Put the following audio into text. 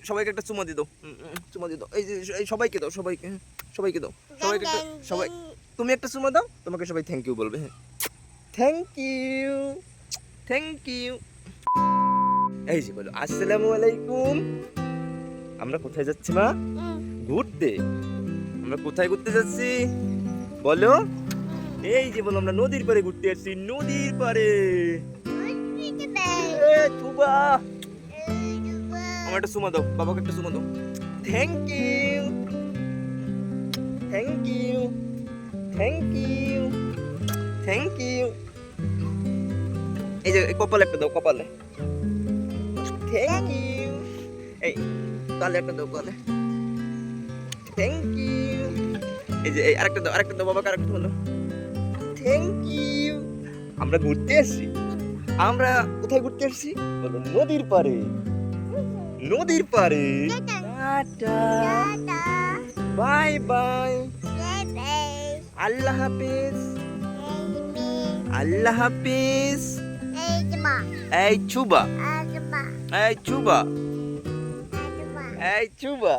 সবাইকে একটা চুমা দিয়ে দাও, চুমা দিয়ে দাও। এই যে এই সবাইকে দাও, সবাইকে, সবাইকে দাও, সবাইকে একটা, সবাই তুমি একটা চুমা দাও, তোমাকে সবাই থ্যাংক ইউ বলবে। হ্যাঁ, থ্যাংক ইউ, থ্যাংক ইউ। এই যে বলো আসসালামু আলাইকুম। আমরা কোথায় যাচ্ছি মা? ঘুরতে। আমরা কোথায় ঘুরতে যাচ্ছি বলো? এই যে বলো আমরা নদীর পাড়ে ঘুরতে যাচ্ছি, নদীর পাড়ে। চুবা, আমার একটা চুমা দাও, বাবাকে একটা চুমা দাও। Thank you, thank you, thank you, thank you. এই যে কপালে একটা দাও, কপালে। Thank you. এই কালে একটা দাও, কালে। Thank you. এই যে এই আরেকটা দাও, আরেকটা দাও, বাবাকে আরেকটা দাও। Thank you. আমরা ঘুরতে আসছি। আমরা কোথায় ঘুরতে আসছি বলো? নদীর পাড়ে, নদীর পাড়ে। টাটা, বাই বাই, আল্লাহ হাফেজ, আল্লাহ হাফেজ। এই চুবা, এই চুবা, এই চুবা।